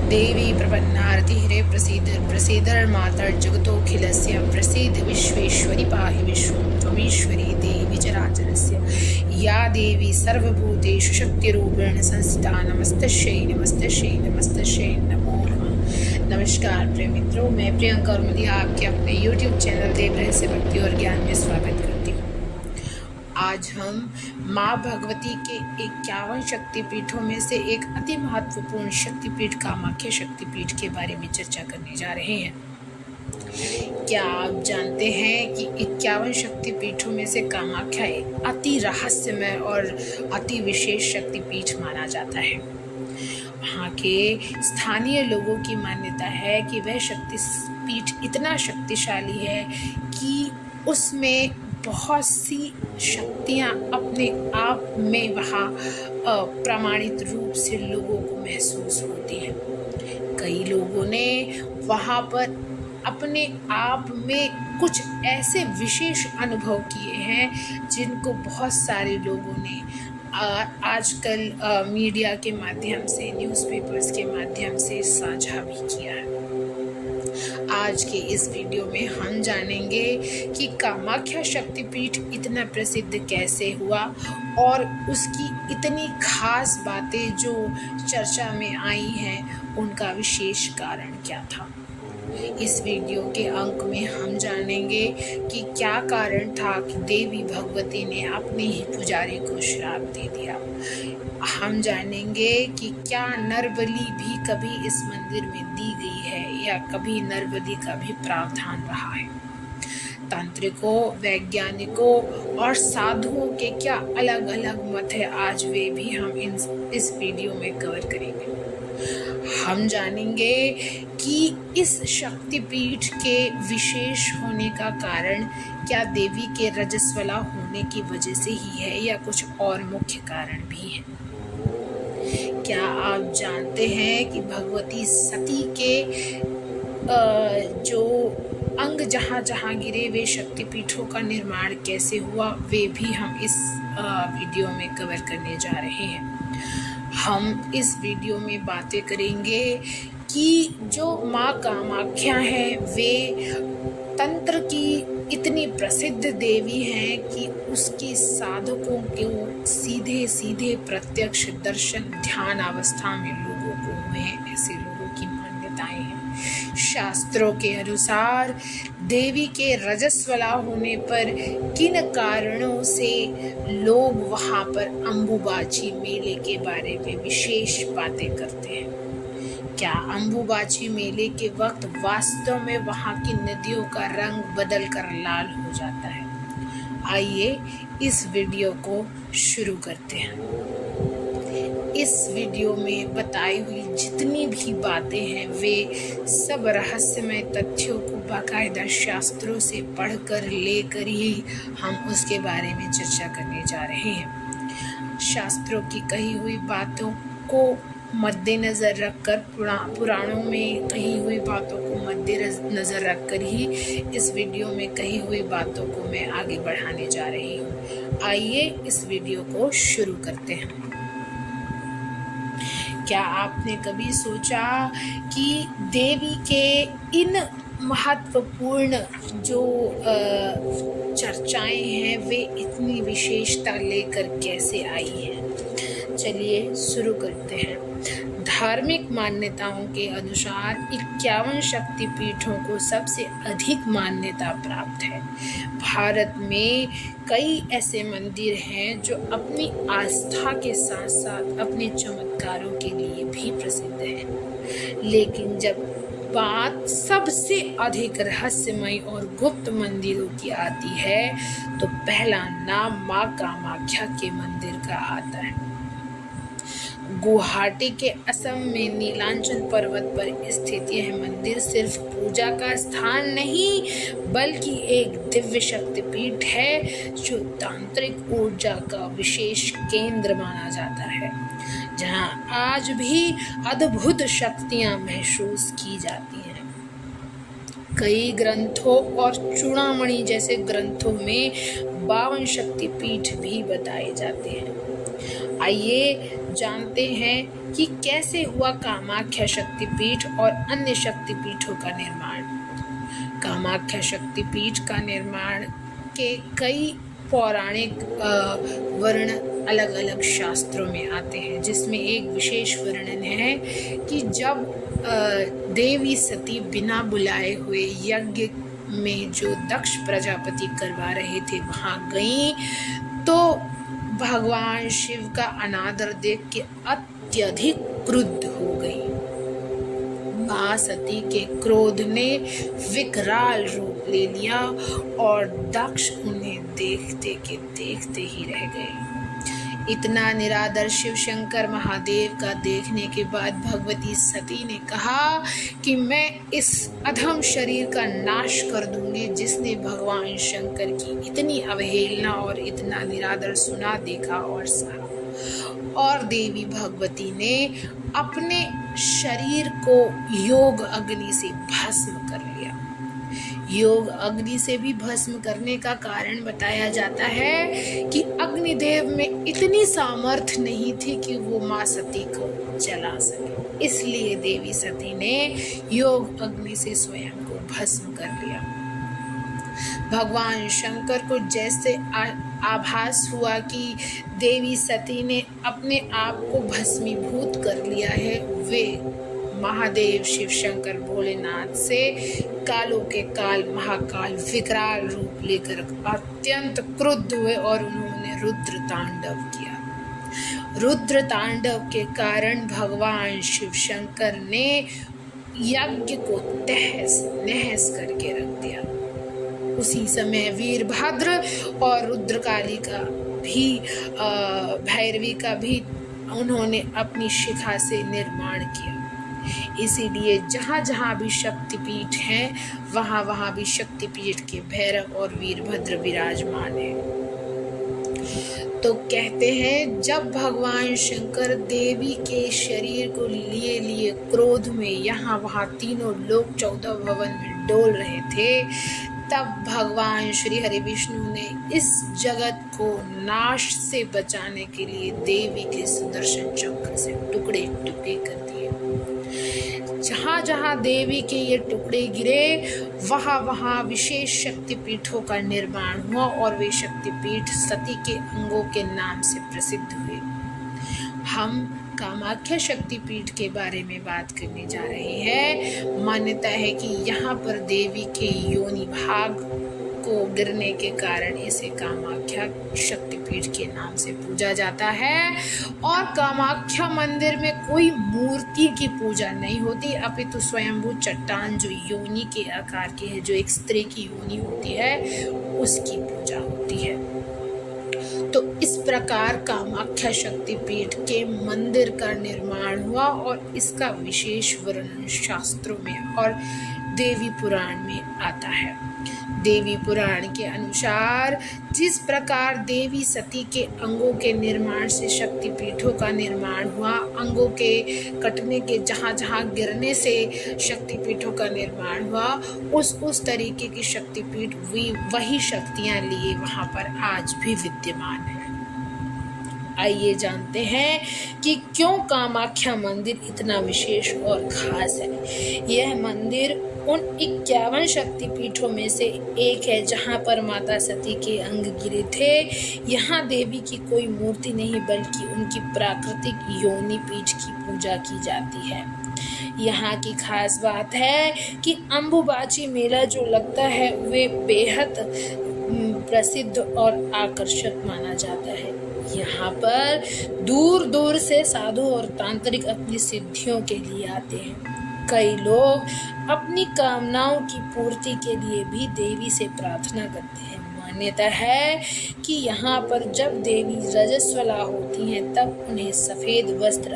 देवी प्रपन्नार्तिहरे प्रसीदर्मातर् जगतोऽखिलस्य प्रसीद विश्वेश्वरि पाहि विश्वं त्वमीश्वरी देवी चराचरस्य या देवी सर्वभूतेषु शक्तिरूपेण संस्थिता नमस्तस्यै नमस्तस्यै नमस्तस्यै नमो नमः। नमस्कार प्रिय मित्रों, मैं प्रियंका और मुझे आपके अपने YouTube चैनल देव रहस्य भक्ति और ज्ञान में स्वागत करती हूँ। आज हम माँ भगवती के 51 शक्तिपीठों में से एक अति महत्वपूर्ण शक्तिपीठ कामाख्या शक्तिपीठ के बारे में चर्चा करने जा रहे हैं। क्या आप जानते हैं कि 51 शक्तिपीठों में से कामाख्या एक अति रहस्यमय और अति विशेष शक्तिपीठ माना जाता है। वहाँ के स्थानीय लोगों की मान्यता है कि वह शक्तिपीठ इतना शक्तिशाली है कि उसमें बहुत सी शक्तियाँ अपने आप में वहाँ प्रमाणित रूप से लोगों को महसूस होती हैं। कई लोगों ने वहाँ पर अपने आप में कुछ ऐसे विशेष अनुभव किए हैं जिनको बहुत सारे लोगों ने आजकल मीडिया के माध्यम से, न्यूज़पेपर्स के माध्यम से साझा भी किया है। आज के इस वीडियो में हम जानेंगे कि कामाख्या शक्तिपीठ इतना प्रसिद्ध कैसे हुआ और उसकी इतनी खास बातें जो चर्चा में आई हैं उनका विशेष कारण क्या था। इस वीडियो के अंक में हम जानेंगे कि क्या कारण था कि देवी भगवती ने अपने ही पुजारी को श्राप दे दिया। हम जानेंगे कि क्या नरबलि भी कभी इस मंदिर में दी गई है या कभी नरबलि का भी प्रावधान रहा है। तांत्रिकों, वैज्ञानिकों और साधुओं के क्या अलग अलग मत है, आज वे भी हम इस वीडियो में कवर करेंगे। हम जानेंगे कि इस शक्तिपीठ के विशेष होने का कारण क्या देवी के रजस्वला होने की वजह से ही है या कुछ और मुख्य कारण भी है। क्या आप जानते हैं कि भगवती सती के जो अंग जहाँ जहाँ गिरे वे शक्तिपीठों का निर्माण कैसे हुआ, वे भी हम इस वीडियो में कवर करने जा रहे हैं। हम इस वीडियो में बातें करेंगे कि जो माँ कामाख्या है वे तंत्र की इतनी प्रसिद्ध देवी हैं कि उसके साधकों को सीधे सीधे प्रत्यक्ष दर्शन ध्यान अवस्था में लोगों को हुए हैं, ऐसे लोगों की मान्यताएं हैं। शास्त्रों के अनुसार देवी के रजस्वला होने पर किन कारणों से लोग वहाँ पर अंबुबाची मेले के बारे में विशेष बातें करते हैं। क्या अंबुबाची मेले के वक्त वास्तव में वहाँ की नदियों का रंग बदलकर लाल हो जाता है। आइए इस वीडियो को शुरू करते हैं। इस वीडियो में बताई हुई जितनी भी बातें हैं वे सब रहस्यमय तथ्यों को बाकायदा शास्त्रों से पढ़कर लेकर ही हम उसके बारे में चर्चा करने जा रहे हैं। शास्त्रों की कही हुई बातों को मद्देनज़र रखकर, पुराणों में कही हुई बातों को मद्देनज़र रखकर ही इस वीडियो में कही हुई बातों को मैं आगे बढ़ाने जा रही हूँ। आइए इस वीडियो को शुरू करते हैं। क्या आपने कभी सोचा कि देवी के इन महत्वपूर्ण जो चर्चाएं हैं वे इतनी विशेषता लेकर कैसे आई हैं? चलिए शुरू करते हैं। धार्मिक मान्यताओं के अनुसार 51 शक्तिपीठों को सबसे अधिक मान्यता प्राप्त है। भारत में कई ऐसे मंदिर हैं जो अपनी आस्था के साथ साथ अपने चमत्कारों के लिए भी प्रसिद्ध हैं। लेकिन जब बात सबसे अधिक रहस्यमय और गुप्त मंदिरों की आती है तो पहला नाम माँ कामाख्या के मंदिर का आता है। गुवाहाटी के असम में नीलांचल पर्वत पर स्थित यह मंदिर सिर्फ पूजा का स्थान नहीं बल्कि एक दिव्य शक्तिपीठ है जो तांत्रिक ऊर्जा का विशेष केंद्र माना जाता है, जहां आज भी अद्भुत शक्तियां महसूस की जाती हैं। कई ग्रंथों और चूड़ामणि जैसे ग्रंथों में 52 शक्तिपीठ भी बताए जाते हैं। आइए जानते हैं कि कैसे हुआ कामाख्या शक्तिपीठ और अन्य शक्तिपीठों का निर्माण। कामाख्या शक्तिपीठ का निर्माण के कई पौराणिक वर्ण अलग अलग शास्त्रों में आते हैं, जिसमें एक विशेष वर्णन है कि जब देवी सती बिना बुलाए हुए यज्ञ में जो दक्ष प्रजापति करवा रहे थे वहां गई, तो भगवान शिव का अनादर देख के अत्यधिक क्रुद्ध हो गई। मां सती के क्रोध ने विकराल रूप ले लिया और दक्ष उन्हें देखते के देखते ही रह गए। इतना निरादर शिव शंकर महादेव का देखने के बाद भगवती सती ने कहा कि मैं इस अधम शरीर का नाश कर दूंगी जिसने भगवान शंकर की इतनी अवहेलना और इतना निरादर सुना, देखा और सहा। और देवी भगवती ने अपने शरीर को योग अग्नि से भस्म कर लिया। योग अग्नि से भी भस्म करने का कारण बताया जाता है कि अग्निदेव में इतनी सामर्थ्य नहीं थी कि वो मां सती को जला सके, इसलिए देवी सती ने योग अग्नि से स्वयं को भस्म कर लिया। भगवान शंकर को जैसे आभास हुआ कि देवी सती ने अपने आप को भस्मीभूत कर लिया है, वे महादेव शिव शंकर भोलेनाथ से कालों के काल महाकाल विकराल रूप लेकर अत्यंत क्रुद्ध हुए और उन्होंने रुद्र तांडव किया। रुद्र तांडव के कारण भगवान शिव शंकर ने यज्ञ को तहस नहस करके रख दिया। उसी समय वीरभद्र और रुद्रकाली का भी भैरवी का भी उन्होंने अपनी शिखा से निर्माण किया। इसीलिए जहाँ जहाँ भी शक्तिपीठ हैं वहाँ वहाँ भी शक्तिपीठ के भैरव और वीरभद्र विराजमान हैं। तो कहते हैं जब भगवान शंकर देवी के शरीर को लिए क्रोध में यहाँ वहाँ तीनों लोक 14 भवन में डोल रहे थे, तब भगवान श्री हरि विष्णु ने इस जगत को नाश से बचाने के लिए देवी के सुदर्शन चक्र से टुकड़े टुकड़े कर दिए। जहाँ जहाँ देवी के ये टुकड़े गिरे वहाँ वहाँ विशेष शक्तिपीठों का निर्माण हुआ और वे शक्तिपीठ सती के अंगों के नाम से प्रसिद्ध हुए। हम कामाख्या शक्तिपीठ के बारे में बात करने जा रहे हैं। मान्यता है कि यहाँ पर देवी के योनि भाग को गिरने के कारण इसे कामाख्या शक्तिपीठ के नाम से पूजा जाता है। और कामाख्या मंदिर में कोई मूर्ति की पूजा नहीं होती, अपितु स्वयंभू चट्टान जो योनि के आकार की है, जो एक स्त्री की योनि होती है, उसकी पूजा होती है। तो इस प्रकार कामाख्या शक्तिपीठ के मंदिर का निर्माण हुआ और इसका विशेष वर्णन शास्त्रों में और देवी पुराण में आता है। देवी पुराण के अनुसार जिस प्रकार देवी सती के अंगों के निर्माण से शक्तिपीठों का निर्माण हुआ, अंगों के कटने के जहाँ जहाँ गिरने से शक्तिपीठों का निर्माण हुआ, उस तरीके की शक्तिपीठ वही शक्तियाँ लिए वहाँ पर आज भी विद्यमान है। आइए जानते हैं कि क्यों कामाख्या मंदिर इतना विशेष और खास है। यह मंदिर उन 51 शक्तिपीठों में से एक है जहां पर माता सती के अंग गिरे थे। यहाँ देवी की कोई मूर्ति नहीं बल्कि उनकी प्राकृतिक योनि पीठ की पूजा की जाती है। यहाँ की खास बात है कि अंबुबाची मेला जो लगता है वे बेहद प्रसिद्ध और आकर्षक माना जाता है। यहाँ पर दूर दूर से साधु और तांत्रिक अपनी सिद्धियों के लिए आते हैं। कई लोग अपनी कामनाओं की पूर्ति के लिए भी देवी से प्रार्थना करते हैं। मान्यता है कि यहाँ पर जब देवी रजस्वला होती हैं तब उन्हें सफेद वस्त्र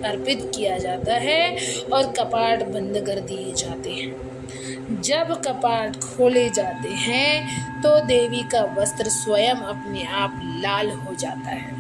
अर्पित किया जाता है और कपाट बंद कर दिए जाते हैं। जब कपाट खोले जाते हैं तो देवी का वस्त्र स्वयं अपने आप लाल हो जाता है।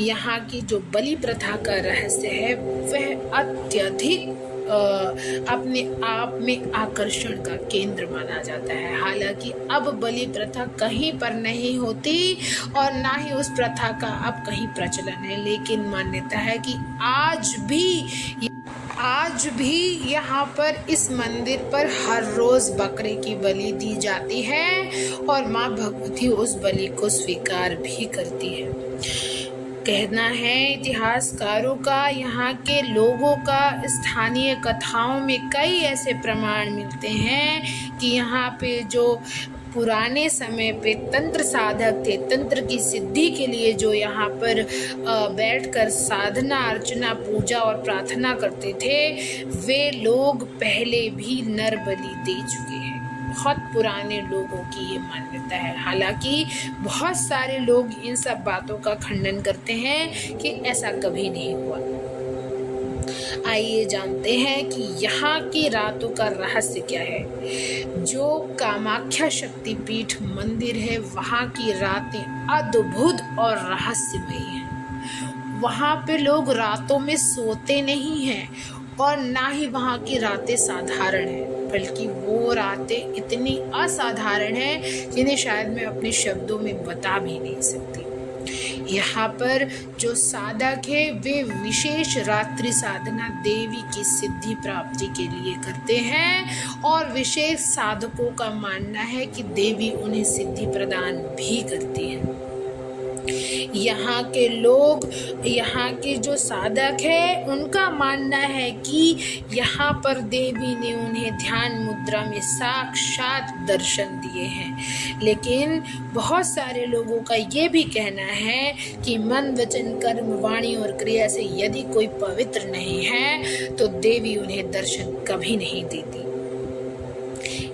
यहाँ की जो बलि प्रथा का रहस्य है वह अत्यधिक अपने आप में आकर्षण का केंद्र माना जाता है। हालांकि अब बलि प्रथा कहीं पर नहीं होती और ना ही उस प्रथा का अब कहीं प्रचलन है, लेकिन मान्यता है कि आज भी यहाँ पर इस मंदिर पर हर रोज बकरे की बलि दी जाती है और माँ भगवती उस बलि को स्वीकार भी करती है। कहना है इतिहासकारों का, यहाँ के लोगों का स्थानीय कथाओं में कई ऐसे प्रमाण मिलते हैं कि यहाँ पे जो पुराने समय पे तंत्र साधक थे, तंत्र की सिद्धि के लिए जो यहाँ पर बैठकर साधना अर्चना पूजा और प्रार्थना करते थे, वे लोग पहले भी नर बलि दे चुके हैं। बहुत पुराने लोगों की ये मान्यता है। हालांकि बहुत सारे लोग इन सब बातों का खंडन करते हैं कि ऐसा कभी नहीं हुआ। आइए जानते हैं कि यहाँ की रातों का रहस्य क्या है। जो कामाख्या शक्तिपीठ मंदिर है, वहाँ की रातें अद्भुत और रहस्यमयी हैं। वहाँ पे लोग रातों में सोते नहीं हैं और ना ही वहाँ की रातें साधारण हैं, बल्कि वो रातें इतनी असाधारण हैं जिन्हें शायद मैं अपने शब्दों में बता भी नहीं सकती। यहाँ पर जो साधक है वे विशेष रात्रि साधना देवी की सिद्धि प्राप्ति के लिए करते हैं और विशेष साधकों का मानना है कि देवी उन्हें सिद्धि प्रदान भी करती है। यहाँ के लोग, यहाँ के जो साधक है, उनका मानना है कि यहाँ पर देवी ने उन्हें ध्यान मुद्रा में साक्षात दर्शन दिए हैं। लेकिन बहुत सारे लोगों का ये भी कहना है कि मन वचन कर्म वाणी और क्रिया से यदि कोई पवित्र नहीं है तो देवी उन्हें दर्शन कभी नहीं देती।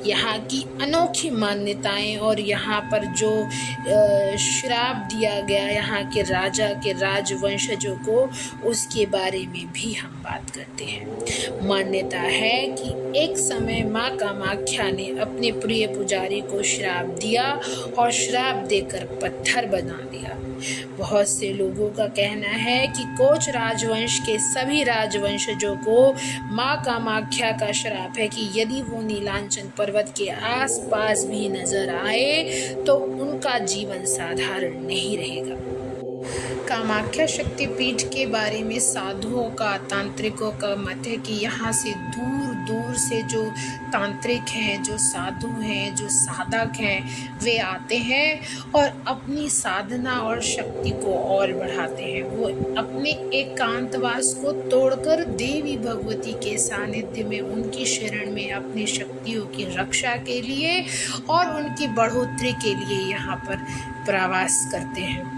यहाँ की अनोखी मान्यताएं और यहाँ पर जो श्राप दिया गया यहाँ के राजा के राजवंशजों को, उसके बारे में भी हम बात करते हैं। मान्यता है कि एक समय माँ कामाख्या ने अपने प्रिय पुजारी को श्राप दिया और श्राप देकर पत्थर बना दिया। बहुत से लोगों का कहना है कि कोच राजवंश के सभी राजवंशजों को माँ कामाख्या का श्राप है कि यदि वो नीलांचन पर्वत के आसपास भी नजर आए तो उनका जीवन साधारण नहीं रहेगा। कामाख्या शक्तिपीठ के बारे में साधुओं का, तांत्रिकों का मत है कि यहाँ से दूर दूर से जो तांत्रिक हैं, जो साधु हैं, जो साधक हैं, वे आते हैं और अपनी साधना और शक्ति को और बढ़ाते हैं। वो अपने एकांतवास को तोड़कर देवी भगवती के सानिध्य में, उनकी शरण में अपनी शक्तियों की रक्षा के लिए और उनकी बढ़ोतरी के लिए यहाँ पर प्रवास करते हैं।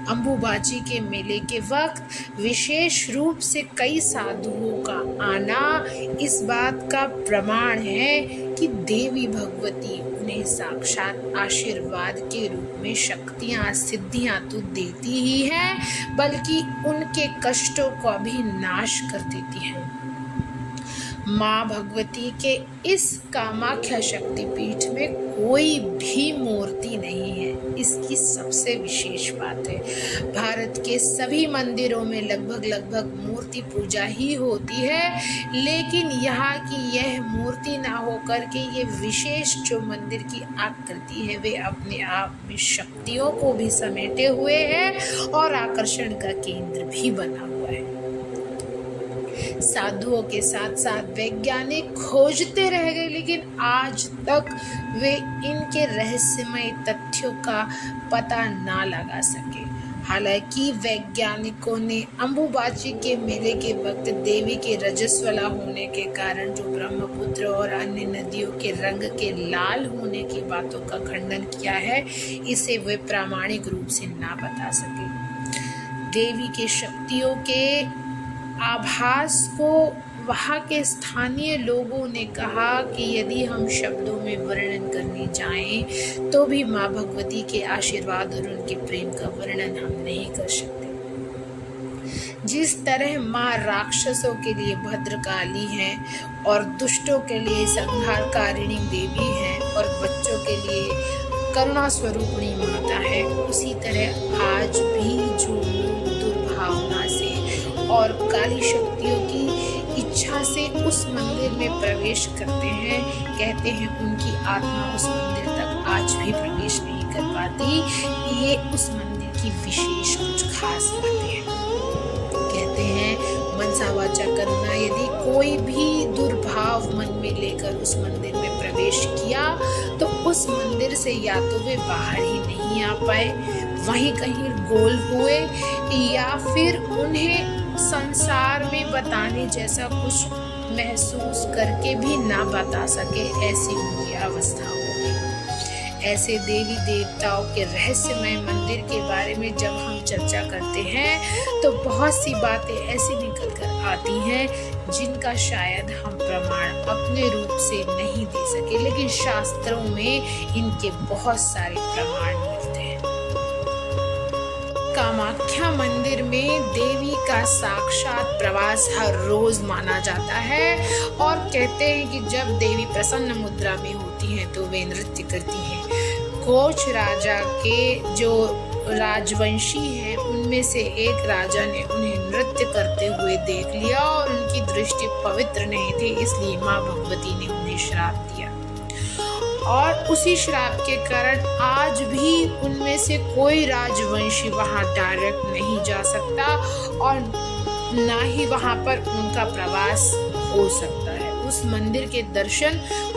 अम्बुबाची के मेले के वक्त विशेष रूप से कई साधुओं का आना इस बात का प्रमाण है कि देवी भगवती उन्हें साक्षात आशीर्वाद के रूप में शक्तियाँ, सिद्धियाँ तो देती ही है, बल्कि उनके कष्टों का भी नाश कर देती है। माँ भगवती के इस कामाख्या शक्तिपीठ में कोई भी मूर्ति नहीं है, इसकी सबसे विशेष बात है। भारत के सभी मंदिरों में लगभग मूर्ति पूजा ही होती है, लेकिन यहाँ की यह मूर्ति ना होकर के ये विशेष जो मंदिर की आकृति है, वे अपने आप में शक्तियों को भी समेटे हुए है और आकर्षण का केंद्र भी बना हुआ है। साधुओं के साथ साथ वैज्ञानिक खोजते रह गए, लेकिन आज तक वे इनके रहस्यमय तथ्यों का पता ना लगा सके। हालांकि वैज्ञानिकों ने अम्बुबाची के मेले के वक्त देवी के रजस्वला होने के कारण जो ब्रह्मपुत्र और अन्य नदियों के रंग के लाल होने की बातों का खंडन किया है, इसे वे प्रामाणिक रूप से ना बता सके। देवी के शक्तियों के आभास को वहाँ के स्थानीय लोगों ने कहा कि यदि हम शब्दों में वर्णन करने जाएं तो भी माँ भगवती के आशीर्वाद और उनके प्रेम का वर्णन हम नहीं कर सकते। जिस तरह माँ राक्षसों के लिए भद्रकाली है और दुष्टों के लिए संहारकारिणी देवी है और बच्चों के लिए करुणा स्वरूपिणी माता है, उसी तरह आज भी जो लोग दुर्भावना से और काली शक्तियों की इच्छा से उस मंदिर में प्रवेश करते हैं, कहते हैं उनकी आत्मा उस मंदिर तक आज भी प्रवेश नहीं कर पाती। ये उस मंदिर की विशेष कुछ खास बातें हैं। कहते हैं मनसा वाचा कर्मणा, यदि कोई भी दुर्भाव मन में लेकर उस मंदिर में प्रवेश किया तो उस मंदिर से या तो वे बाहर ही नहीं आ पाए, वहीं कहीं गोल हुए, या फिर उन्हें संसार में बताने जैसा कुछ महसूस करके भी ना बता सके, ऐसी उनकी अवस्था होगी। ऐसे देवी देवताओं के रहस्यमय मंदिर के बारे में जब हम चर्चा करते हैं तो बहुत सी बातें ऐसी निकल कर आती हैं जिनका शायद हम प्रमाण अपने रूप से नहीं दे सके, लेकिन शास्त्रों में इनके बहुत सारे प्रमाण मिलते हैं। कामाख्या मंदिर में देवी का साक्षात प्रवास हर रोज माना जाता है और कहते हैं कि जब देवी प्रसन्न मुद्रा में होती हैं तो वे नृत्य करती हैं। कोच राजा के जो राजवंशी हैं उनमें से एक राजा ने उन्हें नृत्य करते हुए देख लिया और उनकी दृष्टि पवित्र नहीं थी, इसलिए माँ भगवती ने उन्हें श्राप दिया और उसी श्राप के कारण आज भी उनमें से कोई राजवंशी वहां डायरेक्ट नहीं जा सकता और ना ही वहां पर उनका प्रवास हो सकता है। उस मंदिर के दर्शन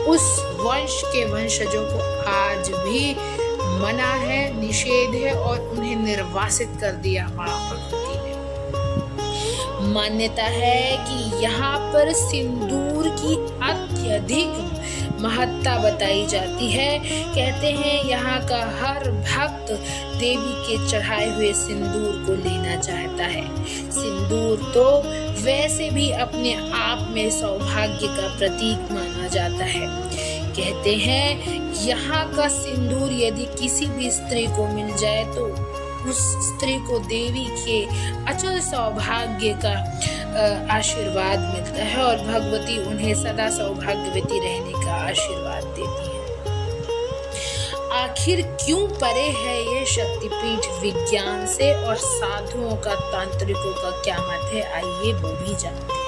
उस वंश के वंशजों को आज भी मना है, निषेध है और उन्हें निर्वासित कर दिया माँ भगवती ने। मान्यता है कि यहाँ पर सिंदूर की अत्यधिक महत्ता बताई जाती है। कहते हैं यहाँ का हर भक्त देवी के चढ़ाए हुए सिंदूर को लेना चाहता है। सिंदूर तो वैसे भी अपने आप में सौभाग्य का प्रतीक माना जाता है। कहते हैं यहाँ का सिंदूर यदि किसी भी स्त्री को मिल जाए तो उस स्त्री को देवी के अचल सौभाग्य का आशीर्वाद मिलता है और भगवती उन्हें सदा सौभाग्यवती रहने का आशीर्वाद देती है। आखिर क्यों परे है ये शक्तिपीठ विज्ञान से और साधुओं का, तांत्रिकों का क्या मत है, आइए वो भी जानते हैं।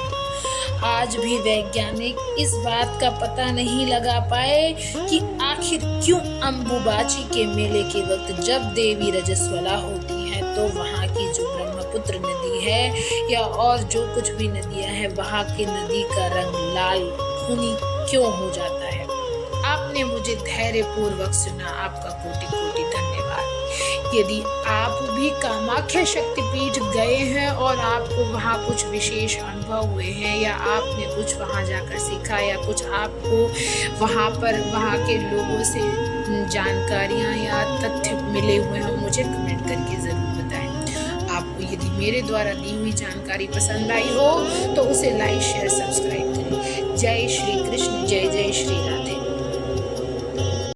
आज भी वैज्ञानिक इस बात का पता नहीं लगा पाए कि आखिर क्यों अम्बुबाची के मेले के वक्त जब देवी रजस्वला होती है तो वहाँ की जो ब्रह्मपुत्र नदी है या और जो कुछ भी नदियाँ हैं वहाँ की नदी का रंग लाल खूनी क्यों हो जाता है। आपने मुझे धैर्य पूर्वक सुना, आपका कोटि कोटि धन्यवाद। यदि आप भी कामाख्या शक्तिपीठ गए हैं और आपको वहाँ कुछ विशेष अनुभव हुए हैं या आपने कुछ वहाँ जाकर सीखा या कुछ आपको वहाँ के लोगों से जानकारियाँ या तथ्य मिले हुए हैं, मुझे कमेंट करके ज़रूर बताएं। आपको यदि मेरे द्वारा दी हुई जानकारी पसंद आई हो तो उसे लाइक, शेयर, सब्सक्राइब करें। जय श्री कृष्ण, जय जय श्री राधे।